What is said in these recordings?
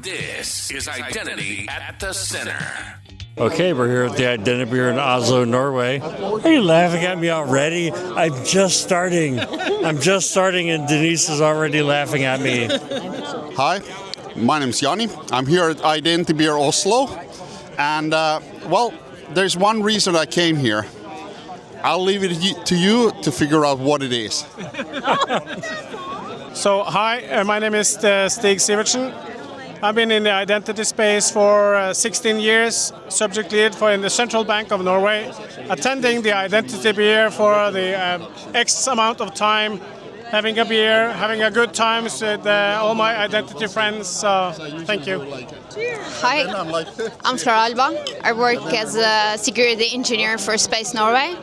This is Identity at the Center. Okay, we're here at the IdentiBeer in Oslo, Norway. Are you laughing at me already? I'm just starting, and Denise is already laughing at me. Hi, my name's Yanni. I'm here at IdentiBeer Oslo. And, there's one reason I came here. I'll leave it to you to figure out what it is. So, hi, my name is Stig Sivertsen. I've been in the identity space for 16 years, subject lead in the Central Bank of Norway, attending the IdentiTBeer for the X amount of time, having a beer, having a good time with all my identity friends. So, thank you. Hi, I'm Clara Alba. I work as a security engineer for Space Norway.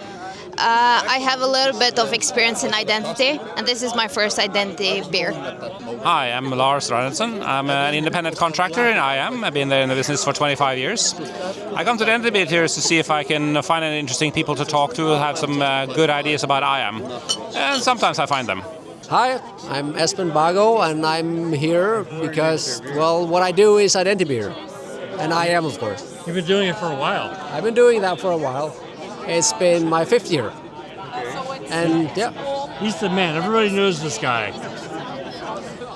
I have a little bit of experience in identity, and this is my first IdentiBeer. Hi, I'm Lars Reinhardsson. I'm an independent contractor in IAM. I've been there in the business for 25 years. I come to the IdentiBeer here to see if I can find any interesting people to talk to, have some good ideas about IAM. And sometimes I find them. Hi, I'm Espen and I'm here because, what I do is IdentiBeer. And IAM, of course. You've been doing it for a while. I've been doing that for a while. It's been my 5th year. And yeah. He's the man. Everybody knows this guy.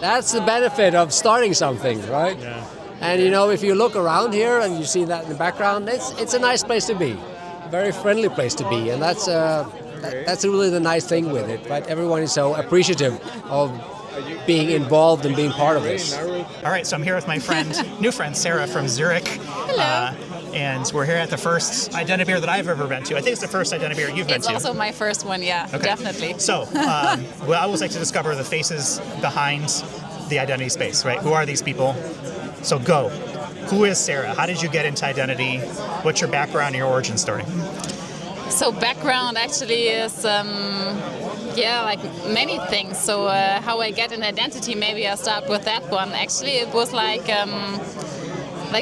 That's the benefit of starting something, right? Yeah. And if you look around here and you see that in the background, it's a nice place to be. A very friendly place to be. And that's really the nice thing with it, right? Everyone is so appreciative of being involved and being part of this. All right, so I'm here with my new friend Sarah from Zurich. Hello. And we're here at the first IdentiBeer that I've ever been to. I think it's the first IdentiBeer you've been It's to. also my first one, yeah, Okay. definitely. So, I always like to discover the faces behind the identity space, right? Who are these people? So go. Who is Sarah? How did you get into identity? What's your background and your origin story? So background actually is, like many things. So how I get an identity, maybe I start with that one. Actually, it was like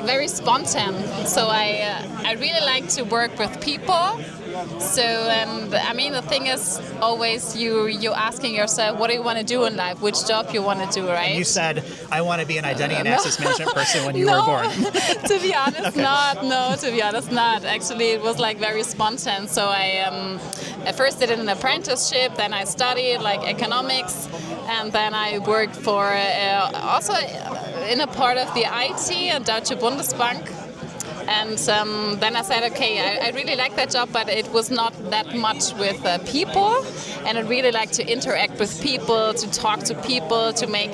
very spontaneous. So I really like to work with people. So the thing is always you asking yourself, what do you want to do in life? Which job you want to do, right? And you said, I want to be an identity and access management person when you No, were born. to be honest, not. No, to be honest, not. Actually, it was very spontaneous. So I at first did an apprenticeship, then I studied economics, and then I worked for also in a part of the IT, Deutsche Bundesbank. And then I said, okay, I really like that job, but it was not that much with people. And I really like to interact with people, to talk to people, to make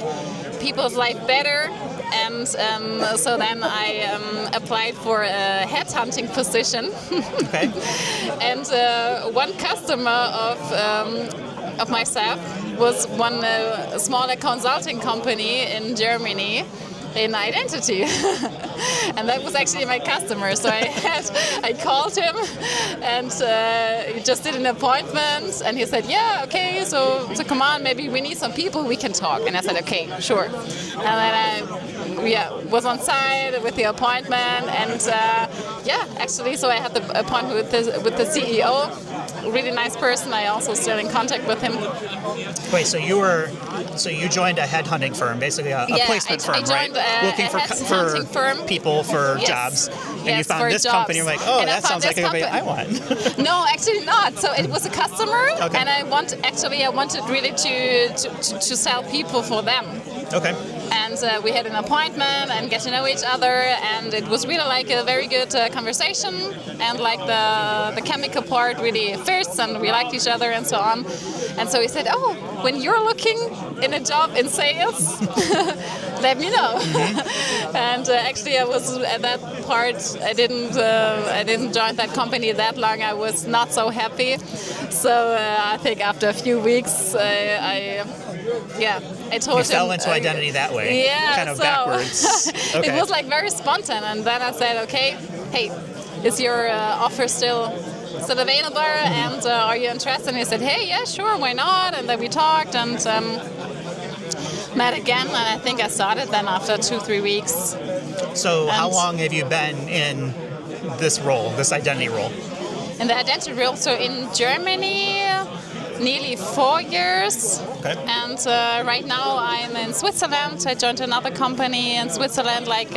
people's life better. And so then I applied for a headhunting position. Okay. And one customer of myself was one smaller consulting company in Germany in identity. And that was actually my customer. So I called him and he just did an appointment and he said, yeah, okay, so come on, maybe we need some people, we can talk. And I said, okay, sure. And then I was on site with the appointment and actually, so I had the appointment with the CEO, really nice person. I also still in contact with him. Wait, so you joined a headhunting firm, basically a placement firm, right? Looking for people for jobs, and you found this company. You're like, oh, that sounds like a company I want. No, actually not. So it was a customer, okay. And I wanted really to sell people for them. Okay. And we had an appointment and get to know each other, and it was really a very good conversation, and the chemical part really fits, and we liked each other and so on. And so he said, oh, when you're looking in a job in sales, let me know. Mm-hmm. And actually, I was at that part. I didn't join that company that long. I was not so happy. So I think after a few weeks, I told him. You fell into identity that way. Yeah, kind of backwards. Okay. It was very spontaneous. And then I said, okay, hey, is your offer still available? And are you interested? And he said, hey, yeah, sure, why not? And then we talked and met again. And I think I started then after 2-3 weeks. So how long have you been in this role, this identity role? In the identity role, so in Germany, nearly 4 years. Okay. And right now I'm in Switzerland. I joined another company in Switzerland, like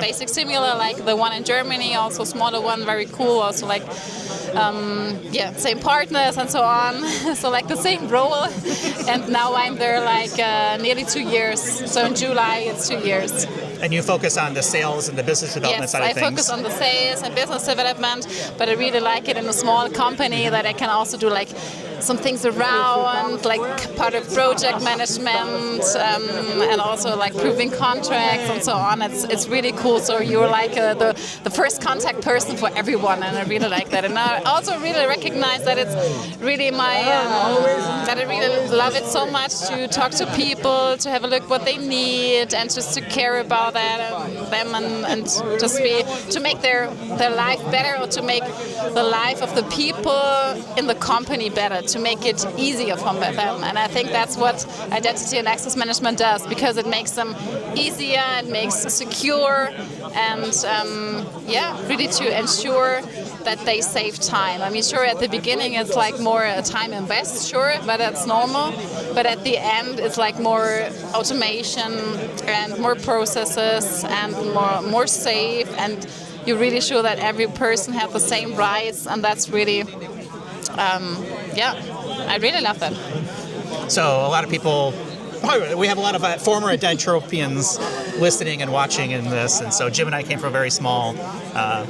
basic similar like the one in Germany, also smaller one, very cool, also like same partners and so on. So like the same role. And now I'm there like nearly 2 years. So in July it's 2 years. And you focus on the sales and the business development side of things? Yes, I focus on the sales and business development, but I really like it in a small company that I can also do like some things around, like part of project management and also like proving contracts and so on. It's really cool. So you're like the first contact person for everyone, and I really like that. And I also really recognize that it's really that I really love it so much to talk to people, to have a look what they need, and just to care about them and just to make their life better, or to make the life of the people in the company better, to make it easier for them. And I think that's what identity and access management does, because it makes them easier, it makes secure, and really to ensure that they save time. I mean, sure, at the beginning it's like more time invest, sure, but that's normal. But at the end it's like more automation and more processes and more safe, and you're really sure that every person has the same rights, and that's really, I really love that. So a lot of people, we have a lot of former Identitropians listening and watching in this, and so Jim and I came from a very small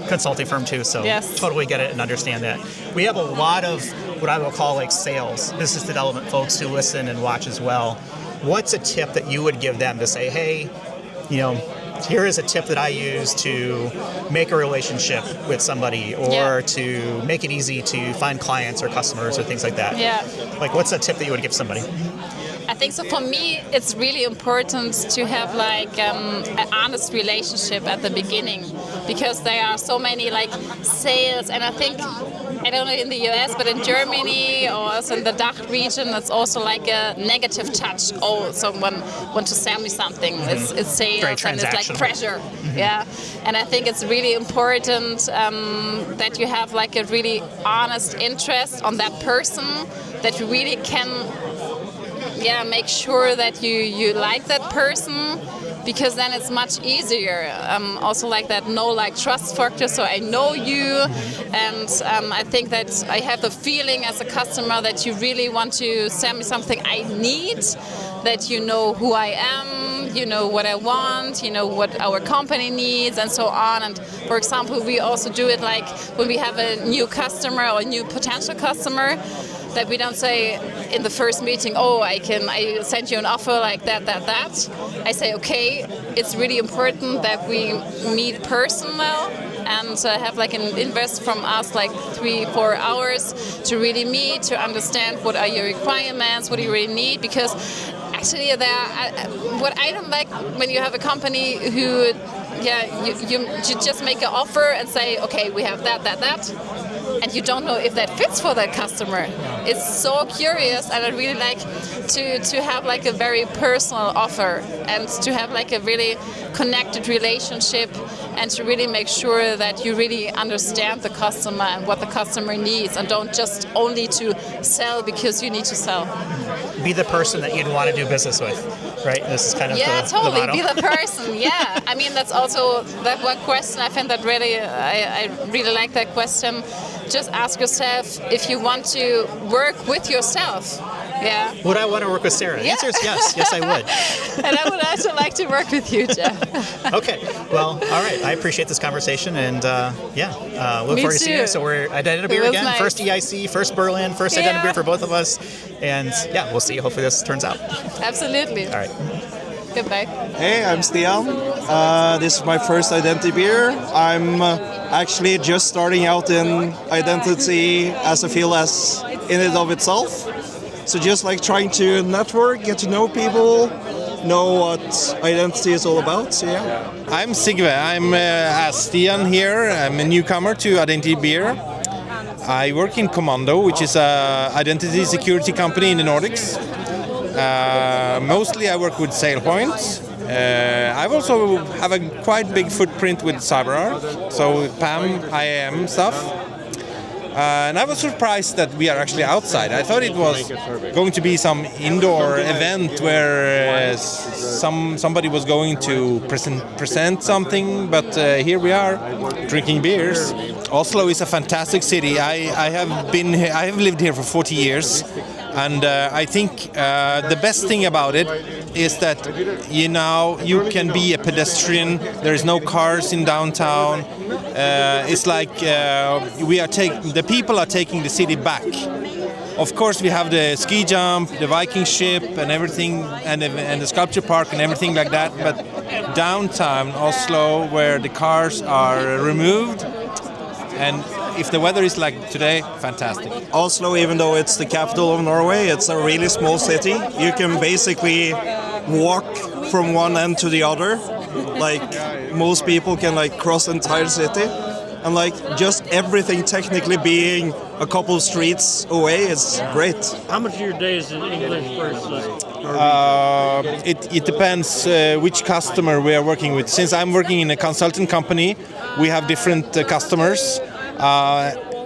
consulting firm too, so totally get it and understand that. We have a lot of what I will call like sales, business development folks who listen and watch as well. What's a tip that you would give them to say, hey, here is a tip that I use to make a relationship with somebody, or to make it easy to find clients or customers or things like that? Yeah. Like, what's a tip that you would give somebody? I think so. For me, it's really important to have like an honest relationship at the beginning, because there are so many like sales, and I think, I don't know in the US, but in Germany or also in the DACH region, it's also like a negative touch. Oh, someone wants to sell me something. It's sales and it's like pressure. Yeah, and I think it's really important that you have like a really honest interest on that person, that you really can make sure that you like that person, because then it's much easier. Also like that trust factor, so I know you, and I think that I have the feeling as a customer that you really want to sell me something I need, that you know who I am, you know what I want, you know what our company needs, and so on. And for example, we also do it like when we have a new customer or a new potential customer, that we don't say in the first meeting, oh, I send you an offer like that. I say, okay, it's really important that we meet personal and have like an invest from us like 3-4 hours to really meet, to understand what are your requirements, what do you really need, because actually what I don't like when you have a company who, you just make an offer and say, okay, we have that, and you don't know if that fits for that customer. It's so curious, and I really like to have like a very personal offer, and to have like a really connected relationship, and to really make sure that you really understand the customer and what the customer needs, and don't just only to sell because you need to sell. Be the person that you'd want to do business with, right? This is kind of totally. the motto. Be the person. Yeah, I mean that's also that one question. I find that really, I really like that question. Just ask yourself if you want to work with yourself. Yeah. Would I want to work with Sarah? The answer is yes. Yes, I would. And I would also like to work with you, Jeff. Okay. Well, all right. I appreciate this conversation, and look forward to seeing you. So we're IdentiTBeer again. Nice. First EIC, first Berlin, first IdentiTBeer for both of us, and we'll see. Hopefully this turns out. Absolutely. All right. Goodbye. Hey, I'm Stian. This is my first IdentiBeer. I'm actually just starting out in identity as a field as in and of itself. So just like trying to network, get to know people, know what identity is all about. So yeah. I'm Sigve. I'm Stian here. I'm a newcomer to IdentiBeer. I work in Commando, which is an identity security company in the Nordics. Mostly I work with SailPoint. I also have a quite big footprint with CyberArk, so PAM, IAM stuff. And I was surprised that we are actually outside. I thought it was going to be some indoor event where somebody was going to present something, but here we are drinking beers. Oslo is a fantastic city. I have lived here for 40 years, and I think the best thing about it is that you can be a pedestrian. There is no cars in downtown. It's like the people are taking the city back. Of course, we have the ski jump, the Viking ship, and everything, and the sculpture park and everything like that. But downtown Oslo, where the cars are removed, and if the weather is like today, fantastic. Oslo, even though it's the capital of Norway, it's a really small city. You can basically walk from one end to the other. Like most people can like cross the entire city, and like just everything technically being a couple of streets away is great. How much of your day is in English versus? It depends which customer we are working with. Since I'm working in a consultant company, we have different customers.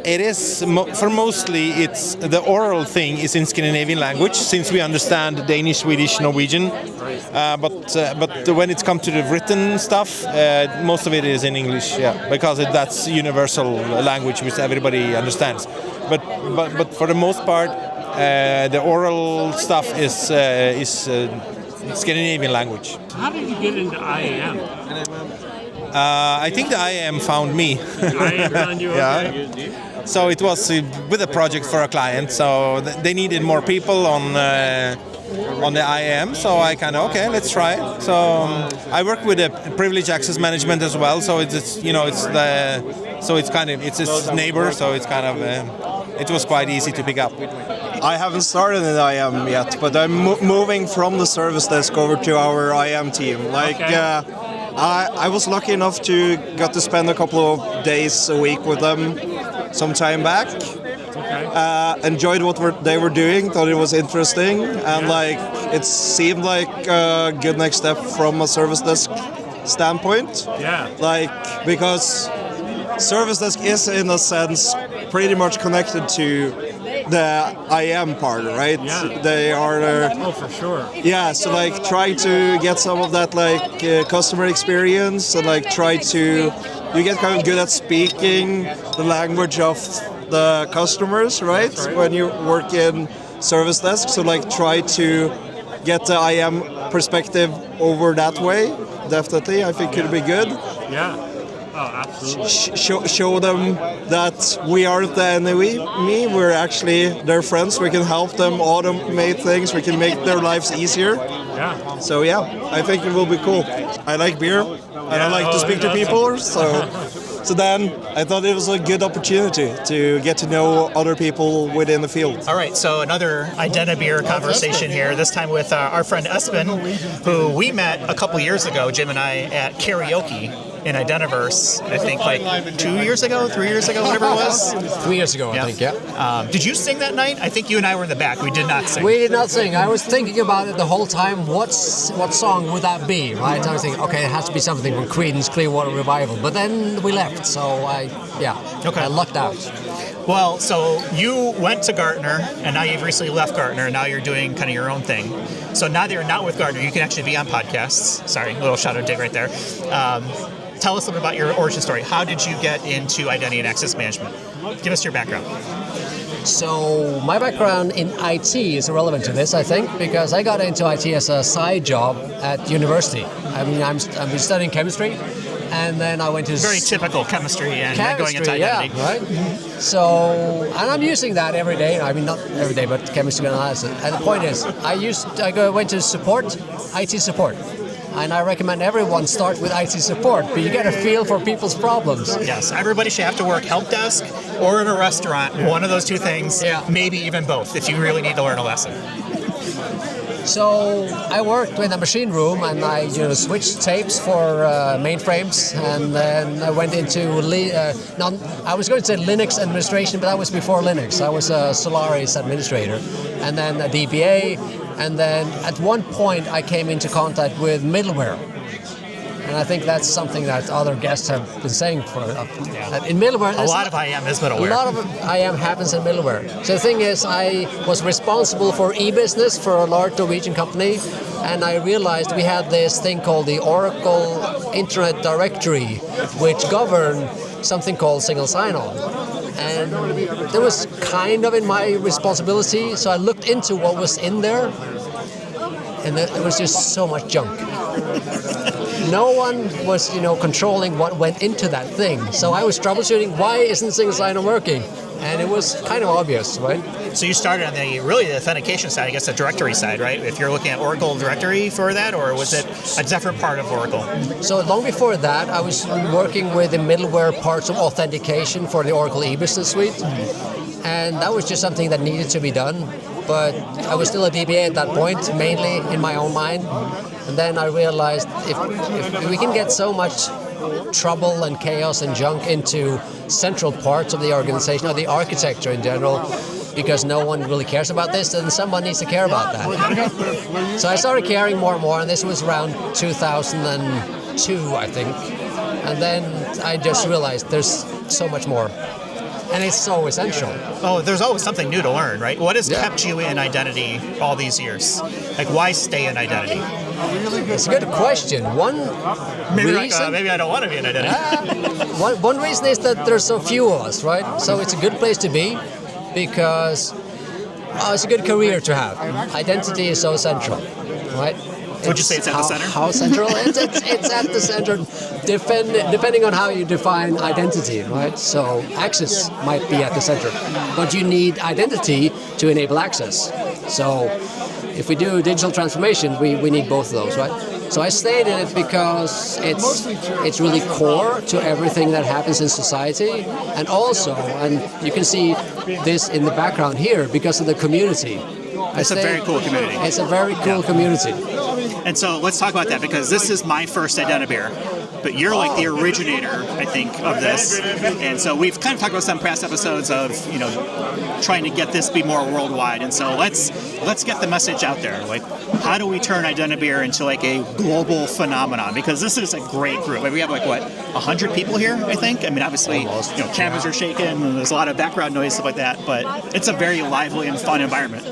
It is for mostly it's the oral thing is in Scandinavian language, since we understand Danish, Swedish, Norwegian. But when it's come to the written stuff, most of it is in English, because that's universal language which everybody understands. But for the most part, the oral stuff is Scandinavian language. How did you get into IAM? I think the IAM found me. IAM found you, okay. So it was with a project for a client, so they needed more people on the IAM, so I kind of, okay, let's try it. So I work with a privilege access management as well, so it's its neighbor, so it's kind of it was quite easy to pick up. I haven't started in IAM yet, but I'm moving from the service desk over to our IAM team. I was lucky enough to get to spend a couple of days a week with them some time back. Enjoyed what they were doing, thought it was interesting, and it seemed like a good next step from a service desk standpoint. Because service desk is in a sense pretty much connected to the IAM part, right? They are oh, for sure. So try to get some of that customer experience, and you get kind of good at speaking the language of the customers, right? When you work in service desk, so try to get the IAM perspective over that way. Definitely, I think could be good. Oh, absolutely. Show them that we aren't the enemy. We're actually their friends. We can help them automate things. We can make their lives easier. So I think it will be cool. I like beer, and I like to speak to people. So then I thought it was a good opportunity to get to know other people within the field. All right, so another IdentiBeer conversation here, this time with our friend Espen, who we met a couple years ago, Jim and I, at karaoke in Identiverse, I think 3 years ago, whatever it was. 3 years ago, I think, Did you sing that night? I think you and I were in the back. We did not sing. We did not sing. I was thinking about it the whole time. What song would that be, right? I was thinking, okay, it has to be something from Creedence Clearwater Revival. But then we left, so I lucked out. Well, so you went to Gartner, and now you've recently left Gartner, and now you're doing kind of your own thing. So now that you're not with Gartner, you can actually be on podcasts. Sorry, a little shadow dig right there. Tell us a little bit about your origin story. How did you get into identity and access management? Give us your background. So my background in IT is relevant to this, I think, because I got into IT as a side job at university. I mean, I've been studying chemistry, and then I went to... Very typical chemistry and going into identity. Yeah, right? So, and I'm using that every day. I mean, not every day, but chemistry analysis. And the point is, I went to support, IT support. And I recommend everyone start with IT support, but you get a feel for people's problems. Yes, everybody should have to work help desk or in a restaurant, one of those two things, maybe even both, if you really need to learn a lesson. So I worked in a machine room, and I switched tapes for mainframes, and then I went into I was going to say Linux administration, but that was before Linux. I was a Solaris administrator, and then a DBA, and then at one point I came into contact with middleware. And I think that's something that other guests have been saying for in middleware. A lot of IAM is middleware. A lot of IAM happens in middleware. So the thing is, I was responsible for e-business for a large Norwegian company, and I realized we had this thing called the Oracle Internet Directory, which governed something called single sign-on. And that was kind of in my responsibility, so I looked into what was in there, and there was just so much junk. No one was, controlling what went into that thing. So I was troubleshooting, why isn't single sign-on working? And it was kind of obvious, right? So you started on the authentication side, I guess the directory side, right? If you're looking at Oracle Directory for that, or was it a different part of Oracle? So long before that, I was working with the middleware parts of authentication for the Oracle e-business suite. And that was just something that needed to be done. But I was still a DBA at that point, mainly in my own mind. And then I realized if we can get so much trouble and chaos and junk into central parts of the organization or the architecture in general, because no one really cares about this, then someone needs to care about that. So I started caring more and more, and this was around 2002, I think. And then I just realized there's so much more. And it's so essential. Oh, there's always something new to learn, right? What has kept you in identity all these years? Like, why stay in identity? It's a good question. One reason... maybe I don't want to be in identity. One reason is that there's so few of us, right? So it's a good place to be because it's a good career to have. Identity is so central, right? Would you say it's at the center? How central? It's at the center, depending on how you define identity, right? So access might be at the center, but you need identity to enable access. So if we do digital transformation, we need both of those, right? So I stayed in it because it's really core to everything that happens in society, and also, and you can see this in the background here, because of the community. It's a very cool community. It's a very cool community. And so let's talk about that, because this is my first IdentiBeer, but you're like the originator, I think, of this. And so we've kind of talked about some past episodes of, trying to get this to be more worldwide. And so let's get the message out there. Like, how do we turn IdentiBeer into like a global phenomenon? Because this is a great group. We have 100 people here, I think. I mean, obviously, cameras are shaking and there's a lot of background noise, stuff like that, but it's a very lively and fun environment.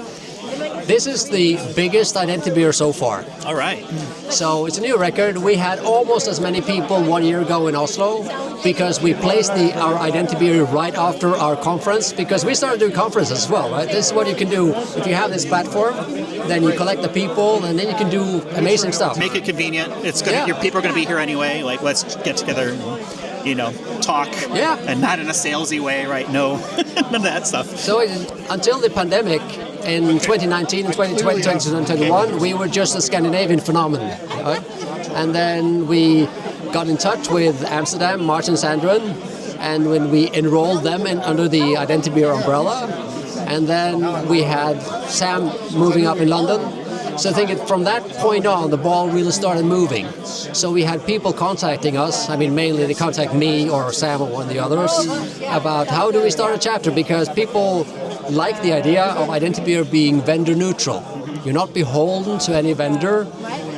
This is the biggest IdentiBeer so far. All right. So it's a new record. We had almost as many people 1 year ago in Oslo because we placed our IdentiBeer right after our conference, because we started doing conferences as well, right? This is what you can do. If you have this platform, then you collect the people and then you can do amazing stuff. Make it convenient. It's good. Your people are going to be here anyway. Like, let's get together and, talk. Yeah. And not in a salesy way, right? No, none of that stuff. So until the pandemic, in 2019 and 2020, 2021, we were just a Scandinavian phenomenon, right? And then we got in touch with Amsterdam, Martin Sandren, and when we enrolled them under the IdentiBeer umbrella, and then we had Sam moving up in London. So I think from that point on, the ball really started moving. So we had people contacting us. I mean, mainly they contact me or Sam or one of the others about how do we start a chapter, because people like the idea of IdentiBeer being vendor neutral. You're not beholden to any vendor.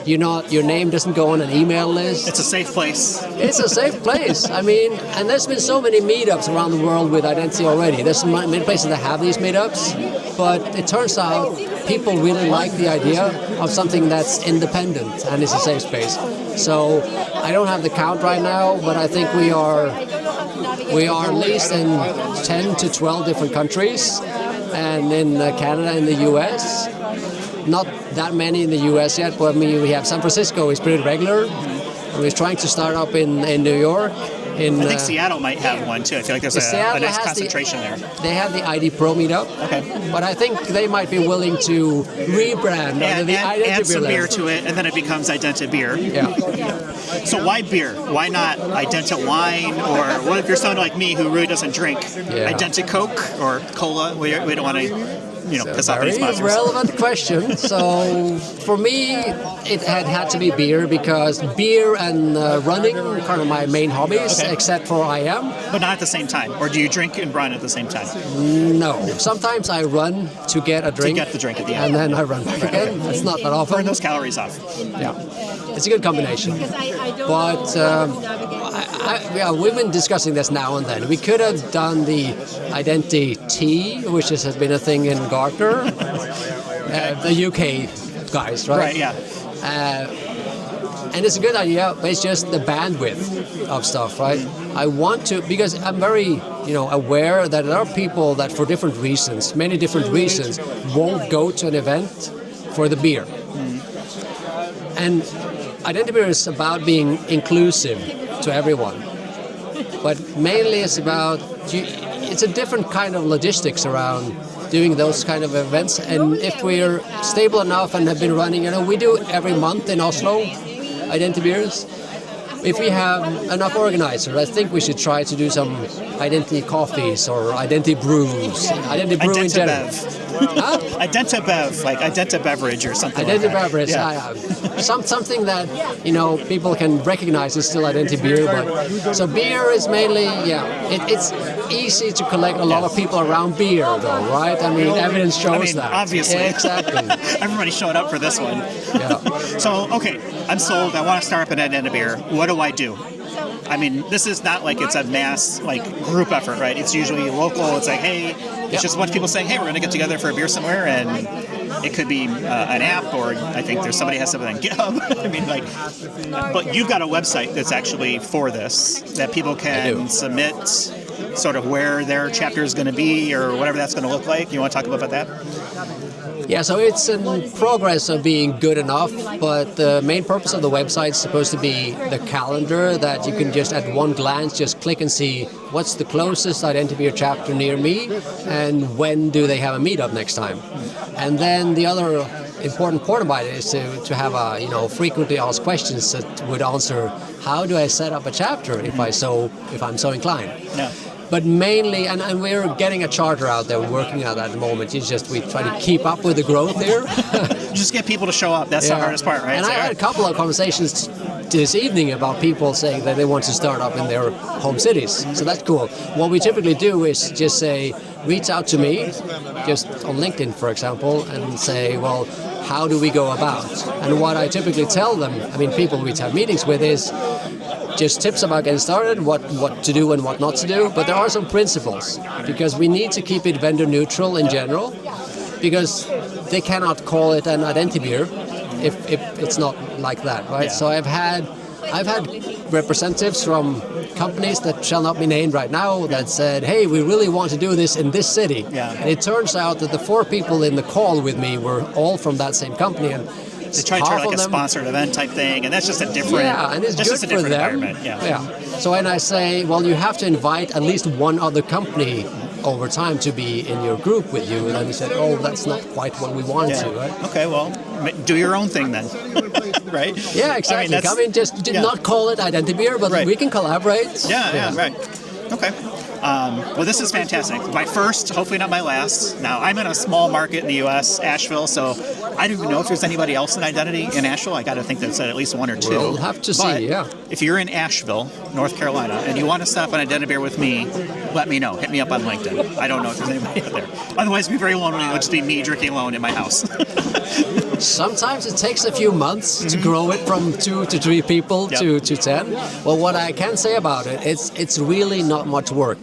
Your name doesn't go on an email list. It's a safe place. It's a safe place. I mean, and there's been so many meetups around the world with identity already. There's many places that have these meetups, but it turns out people really like the idea of something that's independent and is a safe space. So I don't have the count right now, but I think we are at least in 10 to 12 different countries, and in Canada and the US. Not that many in the US yet, but I mean, we have San Francisco is pretty regular. We're trying to start up in New York. I think Seattle might have one too. I feel like there's a nice concentration there. They have the ID Pro meetup. Okay. But I think they might be willing to rebrand under the IdentiBeer. Add some beer to it, and then it becomes IdentiBeer. Yeah. So why beer? Why not IdentiWine? Or what if you're someone like me who really doesn't drink? IdentiCoke or cola? We don't want to piss off any sponsors? Very relevant question. So for me, it had to be beer because beer and running are kind of my main hobbies, except for IM. But not at the same time? Or do you drink and run at the same time? No. Sometimes I run to get a drink. To get the drink at the end. And then I run back again. It's not that often. Burn those calories off. Yeah. It's a good combination. But we've been discussing this now and then. We could have done the Identity Tea, which has been a thing in Gartner. The UK guys, right? Right, yeah. And it's a good idea, but it's just the bandwidth of stuff, right? I want to, because I'm very, aware that there are people that for different reasons, many different reasons, won't go to an event for the beer. And IdentiBeer is about being inclusive to everyone. But mainly it's about, it's a different kind of logistics around doing those kind of events. And if we're stable enough and have been running, we do every month in Oslo, IdentiBeers. If we have enough organizers, I think we should try to do some identity coffees or identity brews. Identity brew in general. Huh? IdentiBev, like IdentiBeverage or something IdentiBeverage, like that. yeah. Something that, people can recognize is still IdentiBeer. But, so beer is mainly, it's easy to collect a lot of people around beer, though, right? I mean, evidence shows that. Obviously. Yeah, exactly. Everybody showed up for this one. Yeah. So, okay, I'm sold. I want to start up an IdentiBeer. What do I do? I mean, this is not like it's a mass, group effort, right? It's usually local. It's like, hey, it's just a bunch of people saying, hey, we're going to get together for a beer somewhere, and it could be an app, or I think there's somebody has something on GitHub. I mean, but you've got a website that's actually for this, that people can submit sort of where their chapter is going to be or whatever that's going to look like. You want to talk about that? Yeah, so it's in progress of being good enough, but the main purpose of the website is supposed to be the calendar that you can just at one glance just click and see what's the closest IdentiBeer chapter near me and when do they have a meetup next time. And then the other important part about it is to have a frequently asked questions that would answer how do I set up a chapter if I'm so inclined. Yeah. But mainly, and we're getting a charter out there, we're working on that at the moment. It's just we try to keep up with the growth here. Just get people to show up. That's the hardest part, right? And I had a couple of conversations this evening about people saying that they want to start up in their home cities. So that's cool. What we typically do is just say, reach out to me, just on LinkedIn, for example, and say, well, how do we go about? And what I typically tell them, people we have meetings with, is just tips about getting started, what to do and what not to do. But there are some principles, because we need to keep it vendor neutral in general, because they cannot call it an IdentiBeer if it's not like that, right? Yeah. So I've had representatives from companies that shall not be named right now that said, hey, we really want to do this in this city. Yeah. And it turns out that the 4 people in the call with me were all from that same company, and they try to turn like a sponsored event type thing, and that's just a different. Yeah, and it's good for them. Yeah. So when I say, well, you have to invite at least one other company over time to be in your group with you, and then he said, oh, that's not quite what we want to, right? Okay, well, do your own thing then, right? Yeah, exactly. Just did not call it IdentiBeer, but we can collaborate. Yeah, right. Okay. Well, this is fantastic. My first, hopefully not my last. Now, I'm in a small market in the U.S., Asheville, so I don't even know if there's anybody else in Identity in Asheville. I got to think there's at least 1 or 2. We'll have to see, yeah. If you're in Asheville, North Carolina, and you want to stop on IdentiBeer with me, let me know. Hit me up on LinkedIn. I don't know if there's anybody out there. Otherwise, it'd be very lonely. It'll just be me drinking alone in my house. Sometimes it takes a few months to grow it from 2 to 3 people to 10. Well, what I can say about it, it's really not much work.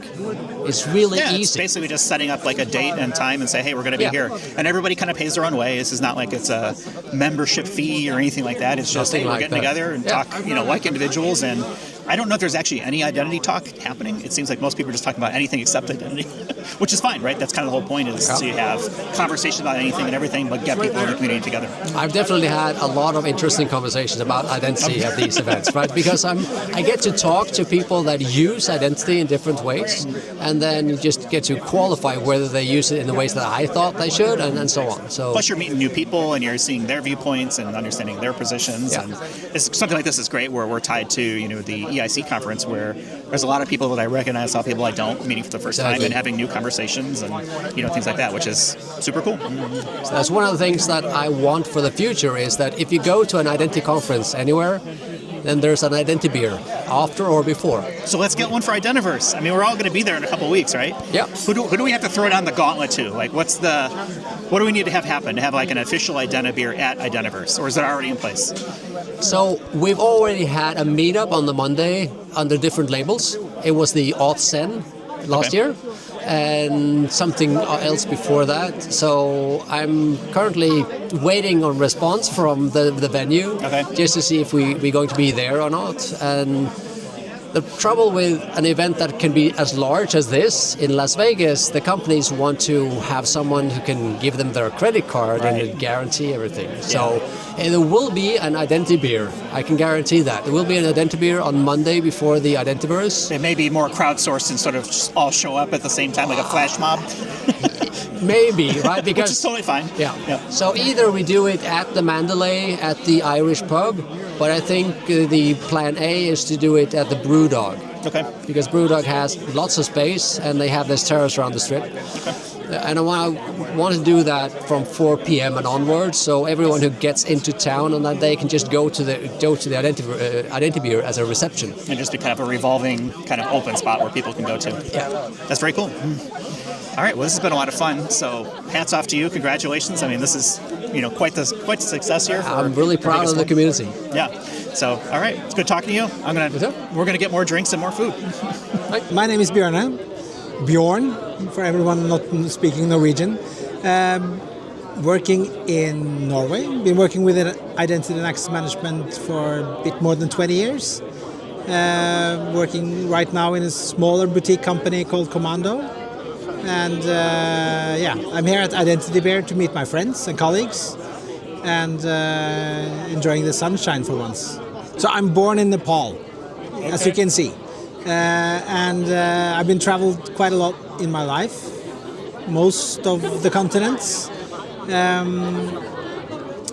It's really easy. It's basically just setting up like a date and time and say, hey, we're going to be here. And everybody kind of pays their own way. This is not like it's a membership fee or anything like that. It's just, hey, we're getting together and talk, like individuals. And I don't know if there's actually any identity talk happening. It seems like most people are just talking about anything except identity, which is fine, right? That's kind of the whole point, is to have conversations about anything and everything, but get people in the community together. I've definitely had a lot of interesting conversations about identity at these events, right? Because I get to talk to people that use identity in different ways, and then you just get to qualify whether they use it in the ways that I thought they should, and so on. So plus, you're meeting new people, and you're seeing their viewpoints and understanding their positions. And it's, something like this is great, where we're tied to the EIC conference where there's a lot of people that I recognize, a lot of people I don't, meeting for the first time and having new conversations and things like that, which is super cool. So that's one of the things that I want for the future is that if you go to an Identi conference anywhere, then there's an IdentiBeer after or before. So let's get one for Identiverse. I mean, we're all going to be there in a couple of weeks, right? Yeah. Who do we have to throw down the gauntlet to? Like, what do we need to have happen to have like an official IdentiBeer at Identiverse, or is it already in place? So we've already had a meetup on the Monday under different labels. It was the Auth-Sen last year, and something else before that. So I'm currently waiting on response from the venue, just to see if we're going to be there or not. And the trouble with an event that can be as large as this in Las Vegas, the companies want to have someone who can give them their credit card and guarantee everything. So there will be an IdentiBeer. I can guarantee that. There will be an IdentiBeer on Monday before the Identiverse. It may be more crowdsourced and sort of just all show up at the same time, like a flash mob. Maybe, right? Because which is totally fine. Yeah. So either we do it at the Mandalay, at the Irish pub, but I think the plan A is to do it at the Brewdog. Okay. Because Brewdog has lots of space and they have this terrace around the strip. Okay. And I want to do that from 4 p.m. and onwards, so everyone who gets into town on that day can just go to the IdentiBeer as a reception. And just be kind of a revolving, kind of open spot where people can go to. Yeah. That's very cool. All right, well, this has been a lot of fun. So, hats off to you. Congratulations. I mean, this is, quite the success here. I'm really proud of the community. Yeah. So, all right, it's good talking to you. We're gonna get more drinks and more food. My name is Bjørn, for everyone not speaking Norwegian. Working in Norway. Been working with identity and access management for a bit more than 20 years. Working right now in a smaller boutique company called Commando. And I'm here at IdentiTBeer to meet my friends and colleagues and enjoying the sunshine for once. So I'm born in Nepal, as you can see. And I've been traveled quite a lot in my life, most of the continents.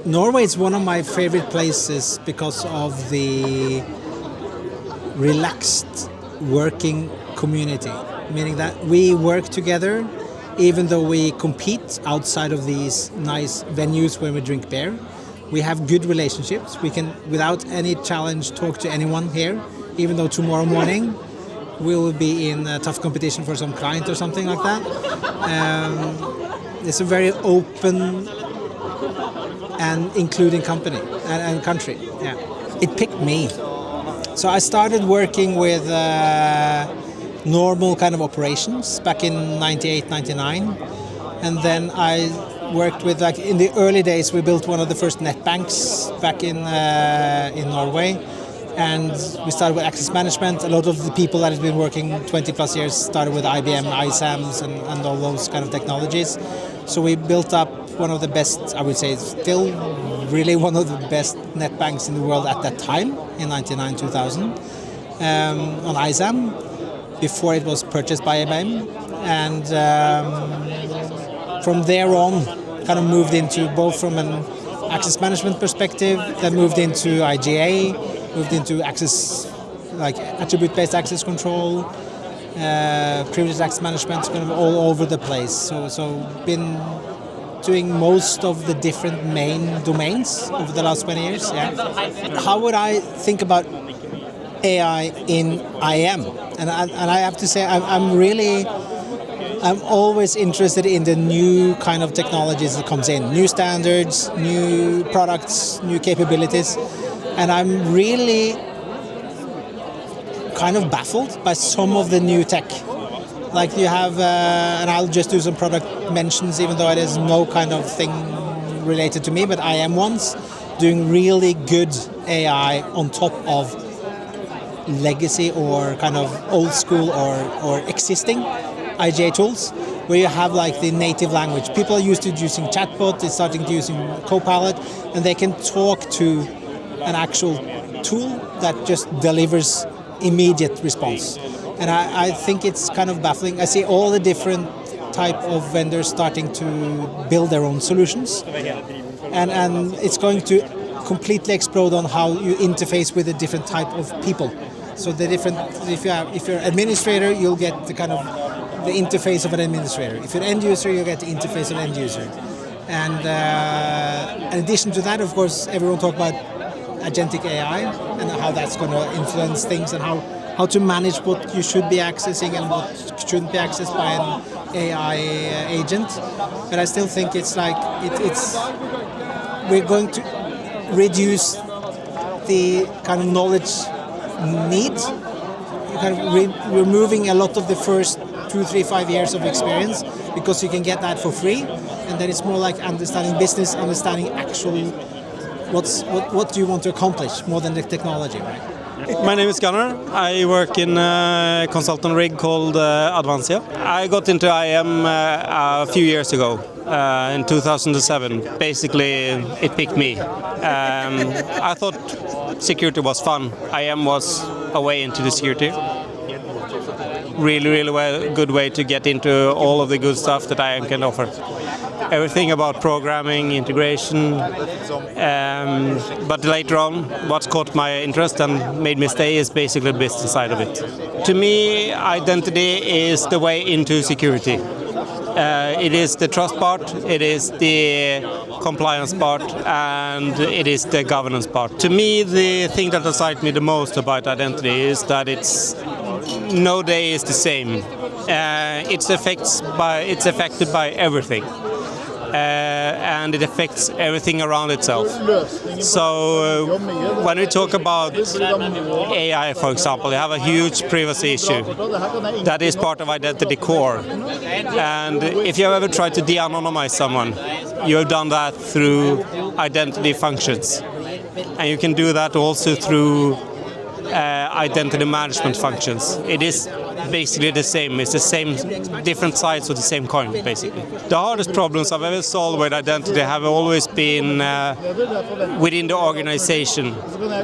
Norway is one of my favorite places because of the relaxed working community, meaning that we work together even though we compete outside of these nice venues where we drink beer. We have good relationships. We can, without any challenge, talk to anyone here, even though tomorrow morning we will be in a tough competition for some client or something like that. It's a very open and including company and country. Yeah, it picked me. So I started working with normal kind of operations back in 98, 99. And then I worked with, like, in the early days, we built one of the first net banks back in Norway. And we started with access management. A lot of the people that have been working 20 plus years started with IBM, ISAMs, and all those kind of technologies. So we built up one of the best, I would say, still really one of the best net banks in the world at that time, in 99, 2000, on ISAM, before it was purchased by IBM. And from there on, kind of moved into both from an access management perspective, then moved into IGA, moved into access, like attribute-based access control, privileged access management, kind of all over the place. So been doing most of the different main domains over the last 20 years. Yeah. How would I think about AI in IAM? And I have to say, I'm always interested in the new kind of technologies that comes in, new standards, new products, new capabilities. And I'm really kind of baffled by some of the new tech. Like you have, and I'll just do some product mentions, even though it is no kind of thing related to me, but I am ones doing really good AI on top of legacy or kind of old school or existing IGA tools, where you have like the native language. People are used to using chatbot, they're starting to using Copilot, and they can talk to an actual tool that just delivers immediate response. And I think it's kind of baffling. I see all the different type of vendors starting to build their own solutions. And it's going to completely explode on how you interface with a different type of people. So the different, if you're administrator, you'll get the kind of the interface of an administrator. If you're end user, you get the interface of an end user. And in addition to that, of course, everyone talk about agentic AI and how that's going to influence things and how to manage what you should be accessing and what shouldn't be accessed by an AI agent. But I still think it's like we're going to reduce the kind of knowledge need. Kind of removing a lot of the first 2, 3, 5 years of experience because you can get that for free, and then it's more like understanding business, understanding actual what do you want to accomplish more than the technology, right? My name is Gunnar. I work in a consultant rig called Advancia. I got into IAM a few years ago, in 2007. Basically, it picked me. I thought security was fun. IAM was a way into the security. Really good way to get into all of the good stuff that IAM can offer. Everything about programming, integration, but later on, what caught my interest and made me stay is basically the business side of it. To me, identity is the way into security. It is the trust part, it is the compliance part, and it is the governance part. To me, the thing that excites me the most about identity is that no day is the same. It's affected by everything. And it affects everything around itself. So when we talk about AI, for example, they have a huge privacy issue. That is part of identity core. And if you have ever tried to de-anonymize someone, you have done that through identity functions. And you can do that also through identity management functions. It is basically the same. It's the same, different sides of the same coin, basically. The hardest problems I've ever solved with identity have always been within the organization.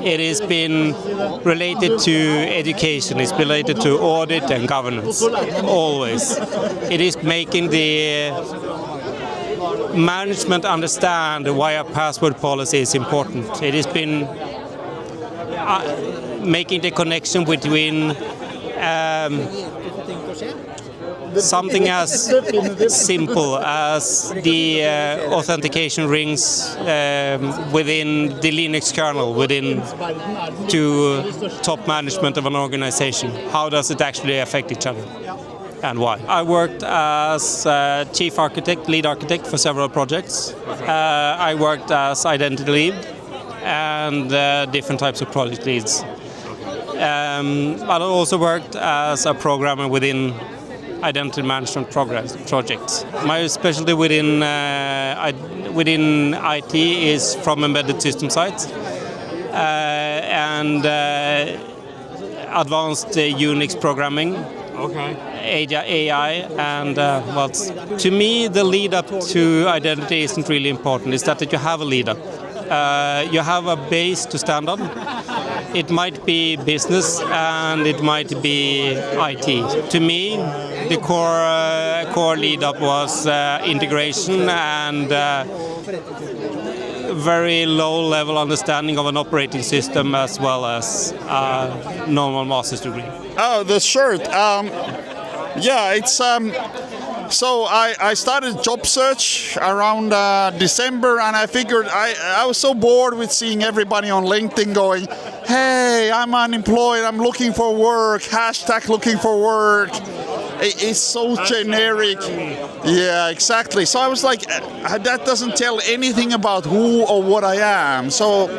It has been related to education. It's related to audit and governance, always. It is making the management understand why a password policy is important. It has been making the connection between something as simple as the authentication rings within the Linux kernel, to top management of an organization. How does it actually affect each other and why? I worked as chief architect, lead architect for several projects. I worked as identity lead and different types of project leads. But I also worked as a programmer within identity management projects. My specialty within IT is from embedded system sites and advanced Unix programming, AI, and to me the lead up to identity isn't really important. It's that you have a lead up. You have a base to stand on. It might be business and it might be IT. To me, the core lead up was integration and very low level understanding of an operating system as well as normal master's degree. Oh, the shirt. Yeah, it's so I started job search around December, and I figured I was so bored with seeing everybody on LinkedIn going, hey, I'm unemployed, I'm looking for work, hashtag looking for work. It's so generic. Yeah, exactly. So I was like, that doesn't tell anything about who or what I am. So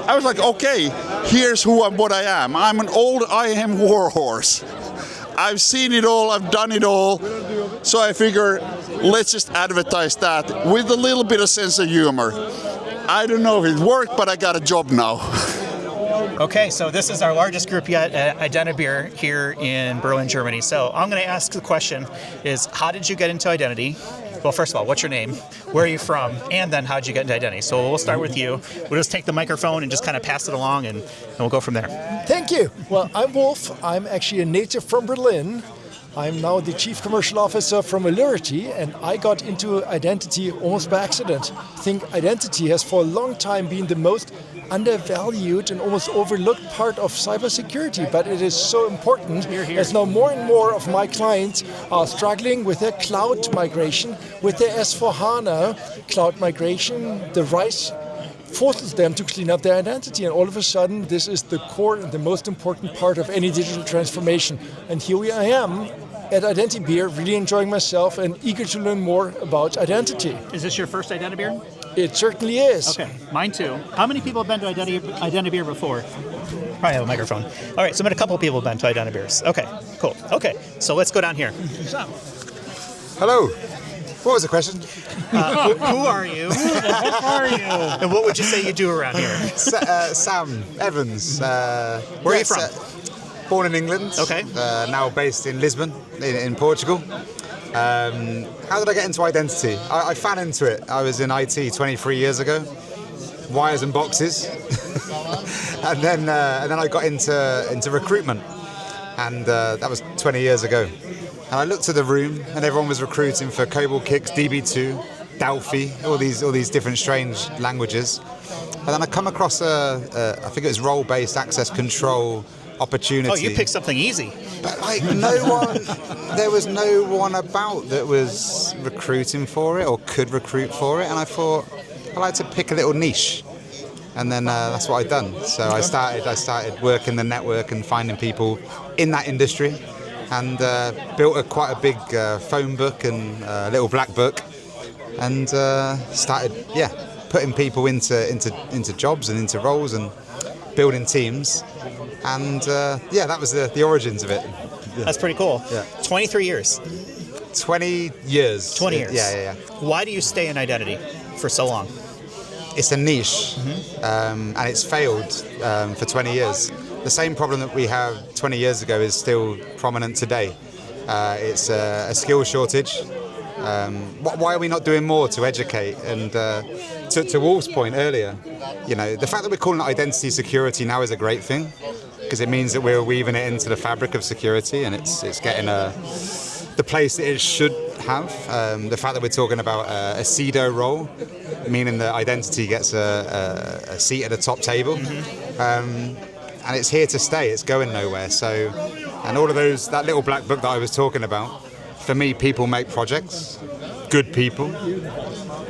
I was like, okay, here's who and what I am. I'm an old IAM warhorse. I've seen it all, I've done it all. So I figure, let's just advertise that with a little bit of sense of humor. I don't know if it worked, but I got a job now. Okay, so this is our largest group yet at IdentiBeer here in Berlin, Germany. So I'm going to ask the question is, how did you get into identity? Well, first of all, what's your name? Where are you from? And then how did you get into identity? So we'll start with you. We'll just take the microphone and just kind of pass it along and we'll go from there. Thank you. Well, I'm Wolf. I'm actually a native from Berlin. I'm now the Chief Commercial Officer from Allurity, and I got into identity almost by accident. I think identity has for a long time been the most undervalued and almost overlooked part of cybersecurity, but it is so important as now more and more of my clients are struggling with their cloud migration, with their S4HANA cloud migration. The rise forces them to clean up their identity, and all of a sudden this is the core and the most important part of any digital transformation. And here I am at IdentiBeer, really enjoying myself and eager to learn more about identity. Is this your first IdentiBeer? It certainly is. Okay, mine too. How many people have been to IdentiBeer before? Probably have a microphone. All right, so a couple people have been to IdentiBeers. Okay, cool. Okay, so let's go down here. Hello. What was the question? Who are you? Who are you? And what would you say you do around here? Sam Evans. Where are you from? Born in England. Okay. Now based in Lisbon, in Portugal. How did I get into identity? I fell into it. I was in IT 23 years ago. Wires and boxes. and then I got into recruitment. And that was 20 years ago. And I looked at the room, and everyone was recruiting for COBOL Kicks, DB2, Delphi, all these different strange languages. And then I come across I think it was role-based access control opportunity. Oh, you picked something easy. But there was no one about that was recruiting for it or could recruit for it. And I thought, I'd like to pick a little niche. And then that's what I'd done. So I started working the network and finding people in that industry. And built quite a big phone book and a little black book, and started putting people into jobs and into roles and building teams, and that was the origins of it. Yeah. That's pretty cool. Yeah. 23 years. 20 years. 20 years. Yeah. Why do you stay in identity for so long? It's a niche, and it's failed for 20 years. The same problem that we had 20 years ago is still prominent today. It's a skill shortage. Why are we not doing more to educate? And to Wolf's point earlier, the fact that we're calling it identity security now is a great thing, because it means that we're weaving it into the fabric of security, and it's getting the place that it should have. The fact that we're talking about a CIDO role, meaning that identity gets a seat at the top table. And it's here to stay, it's going nowhere. So, and all of that little black book that I was talking about, for me, people make projects, good people.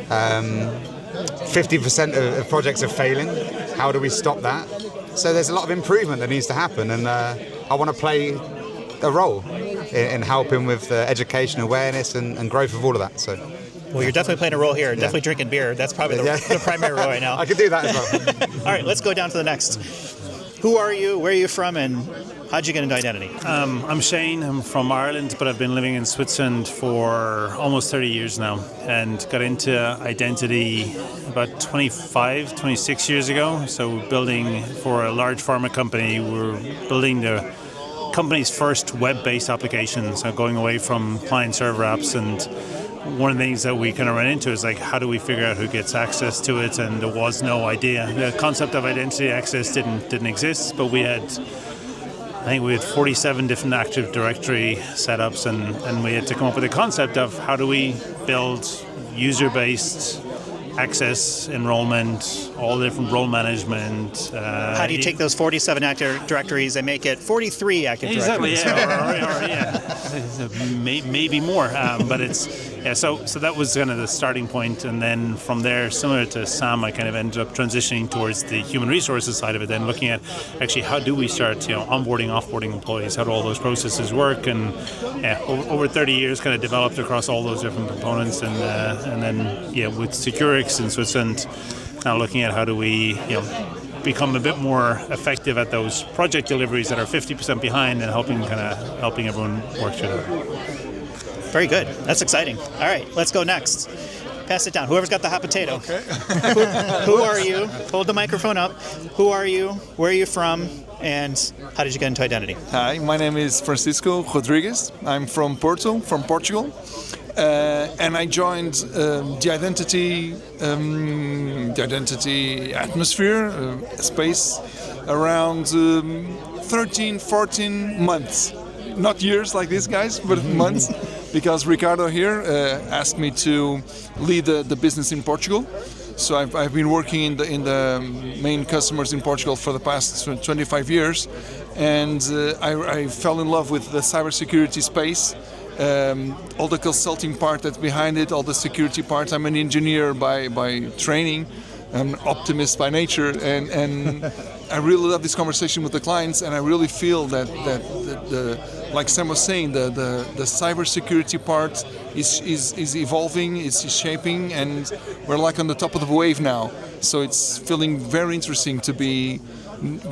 50% of projects are failing. How do we stop that? So there's a lot of improvement that needs to happen, and I want to play a role in helping with education, awareness, and growth of all of that. So. Well, you're definitely playing a role here, definitely drinking beer. That's probably the primary role right now. I could do that as well. All right, let's go down to the next. Who are you, where are you from, and how'd you get into identity? I'm Shane, I'm from Ireland, but I've been living in Switzerland for almost 30 years now, and got into identity about 26 years ago. So building for a large pharma company, we're building the company's first web-based application, so going away from client-server apps. And one of the things that we kind of ran into is like, how do we figure out who gets access to it? And there was no idea. The concept of identity access didn't exist, but we had 47 different Active Directory setups, and we had to come up with a concept of how do we build user-based access, enrollment, all the different role management. How do you take those 47 Active Directories and make it 43 Active Directories? Maybe more, but it's so that was kind of the starting point, and then from there, similar to Sam, I kind of ended up transitioning towards the human resources side of it, then looking at actually how do we start onboarding, offboarding employees, how do all those processes work, and over 30 years kind of developed across all those different components, and then with Securix in Switzerland, now looking at how do we become a bit more effective at those project deliveries that are 50% behind, and helping everyone work through that. Very good. That's exciting. All right, let's go next. Pass it down. Whoever's got the hot potato. Okay. Who are you? Hold the microphone up. Who are you? Where are you from? And how did you get into identity? Hi, my name is Francisco Rodrigues. I'm from Portugal. And I joined the identity atmosphere space around 13, 14 months not years like these guys, but months, because Ricardo here asked me to lead the business in Portugal. So I've been working in the main customers in Portugal for the past 25 years, and I fell in love with the cybersecurity space. All the consulting part that's behind it, all the security part. I'm an engineer by training. I'm an optimist by nature, and I really love this conversation with the clients, and I really feel that the like Sam was saying, the cybersecurity part is evolving, is shaping, and we're like on the top of the wave now. So it's feeling very interesting to be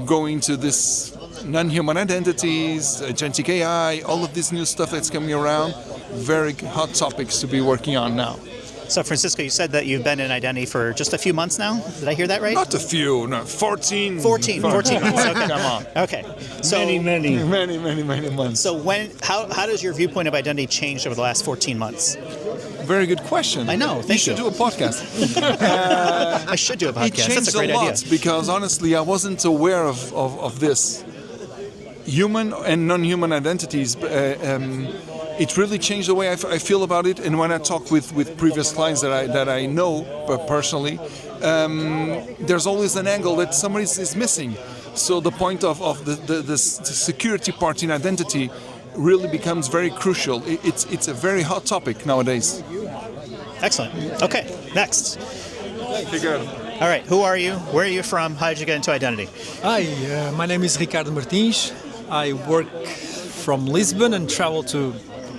going to this non-human identities, agentic AI, all of this new stuff that's coming around. Very hot topics to be working on now. So, Francisco, you said that you've been in identity for just a few months now. Did I hear that right? Not a few, no, 14. 14 months. Okay. Come on. Okay. So Many months. So how does your viewpoint of identity change over the last 14 months? Very good question. I know. Thank you. You should do a podcast. I should do a podcast. It changed That's a great a lot idea. because honestly, I wasn't aware of this. Human and non-human identities. It really changed the way I feel about it, and when I talk with previous clients that I know personally, there's always an angle that somebody is missing. So the point of the security part in identity really becomes very crucial. It's a very hot topic nowadays. Excellent. Okay, next. Ricardo. All right, who are you? Where are you from? How did you get into identity? Hi, my name is Ricardo Martins. I work from Lisbon and travel to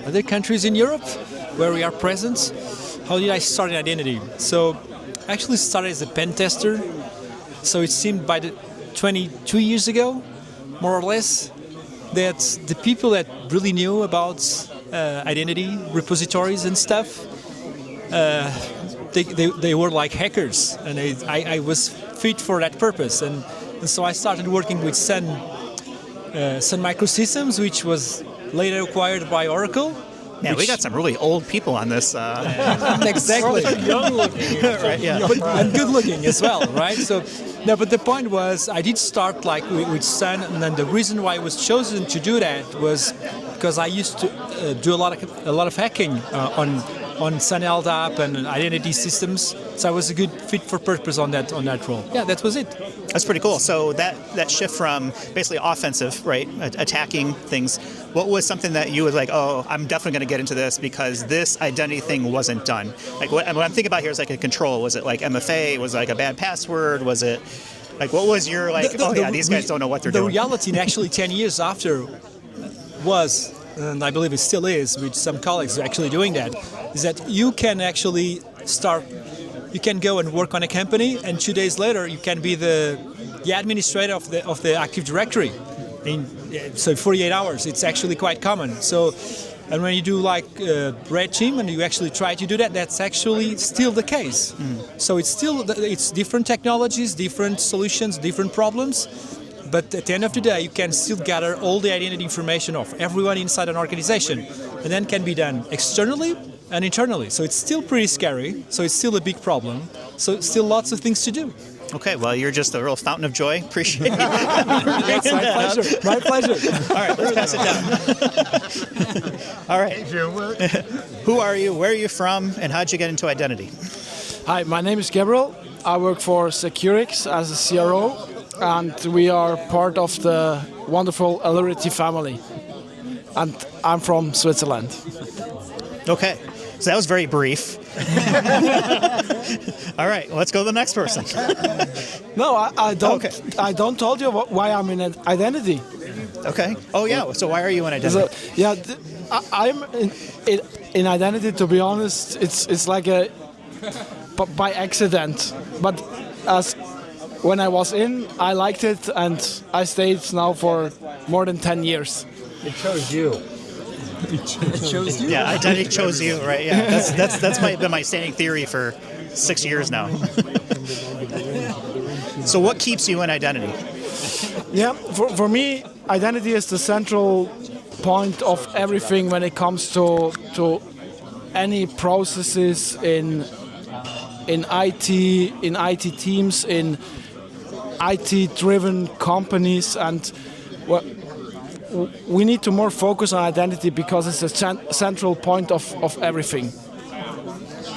other countries in Europe where we are present. How did I start in identity? So I actually started as a pen tester. So it seemed by the 22 years ago, more or less, that the people that really knew about identity repositories and stuff, they were like hackers, and I was fit for that purpose. And so I started working with Sun Microsystems, which was later acquired by Oracle. Yeah, we got some really old people on this. Exactly. Young looking. Right, yeah. And good looking as well, right? So, no, but the point was, I did start like with Sun, and then the reason why I was chosen to do that was because I used to do a lot of hacking on Sun LDAP and identity systems. So I was a good fit for purpose on that role. Yeah, that was it. That's pretty cool. So that shift from basically offensive, right, attacking things, what was something that you was like, oh, I'm definitely going to get into this because this identity thing wasn't done? Like what I'm thinking about here is like a control. Was it like MFA? Was it like a bad password? Was it like, what was your like, these guys don't know what they're doing? The reality, and actually 10 years after was, and I believe it still is, with some colleagues actually doing that, is that you can actually you can go and work on a company, and 2 days later you can be the administrator of the Active Directory. So 48 hours, it's actually quite common. So, and when you do like red team and you actually try to do that, that's actually still the case. So it's different technologies, different solutions, different problems. But at the end of the day, you can still gather all the identity information of everyone inside an organization, and then can be done externally and internally. So it's still pretty scary. So it's still a big problem. So still lots of things to do. Okay, well, you're just a real fountain of joy. Appreciate it. Yes, my pleasure. My pleasure. All right, let's pass it down. All right. Who are you? Where are you from? And how'd you get into identity? Hi, my name is Gabriel. I work for Securix as a CRO, and we are part of the wonderful Allurity family. And I'm from Switzerland. Okay, so that was very brief. All right, let's go to the next person. No, I don't. Okay. I don't told you why I'm in identity. Okay. Oh yeah. So why are you in identity? So, yeah, I'm in identity. To be honest, it's like a by accident. But when I was in, I liked it, and I stayed now for more than 10 years. It chose you. It chose you. Yeah, identity chose you, right? Yeah, that's been my standing theory for 6 years now. So what keeps you in identity? Yeah, for me, identity is the central point of everything when it comes to any processes in IT, in IT teams, in IT-driven companies, and we need to more focus on identity because it's a central point of everything.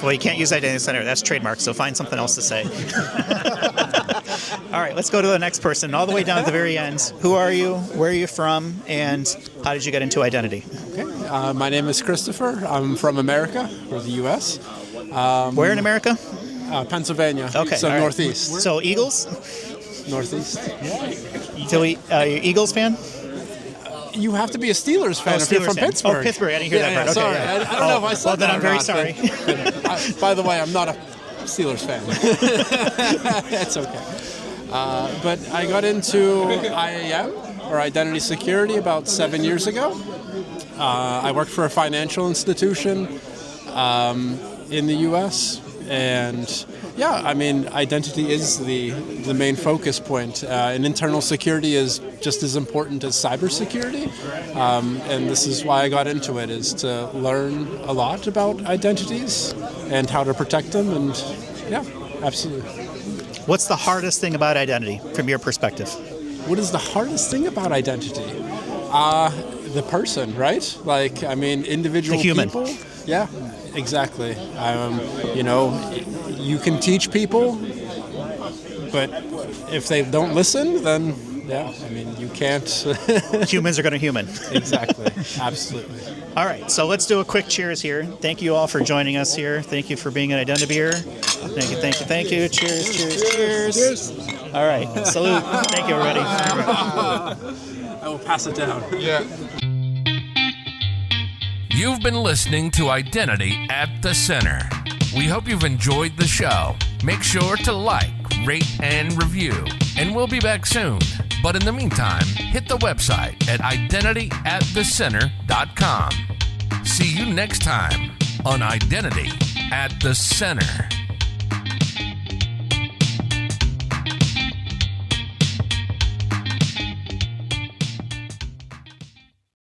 Well, you can't use Identity Center. That's trademark, so find something else to say. All right, let's go to the next person, all the way down at the very end. Who are you? Where are you from? And how did you get into identity? Okay. My name is Christopher. I'm from America, or the U.S. Where in America? Pennsylvania. Okay. So right. northeast. So Eagles? Northeast. So you Eagles fan? You have to be a Steelers fan if you're from Pittsburgh. Oh, Pittsburgh. I didn't hear that part. Okay, sorry. yeah. I don't know if I said well, that. Well, then I'm very sorry. By the way, I'm not a Steelers fan. That's okay. But I got into IAM, or Identity Security, about 7 years ago. I worked for a financial institution in the U.S. And yeah, I mean, identity is the main focus point. And internal security is just as important as cybersecurity. And this is why I got into it, is to learn a lot about identities and how to protect them. And yeah, absolutely. What's the hardest thing about identity from your perspective? What is the hardest thing about identity? The person, right? Like, I mean, individual the human. People. Yeah, exactly. You know, you can teach people, but if they don't listen, then yeah, I mean, you can't. Humans are going to human. Exactly. Absolutely. All right, so let's do a quick cheers here. Thank you all for joining us here. Thank you for being at IdentiBeer. Thank you, thank you, thank you. Cheers, cheers, cheers. Cheers. All right, salute. Thank you, everybody. I will pass it down. Yeah. You've been listening to Identity at the Center. We hope you've enjoyed the show. Make sure to like, rate, and review. And we'll be back soon. But in the meantime, hit the website at identityatthecenter.com. See you next time on Identity at the Center.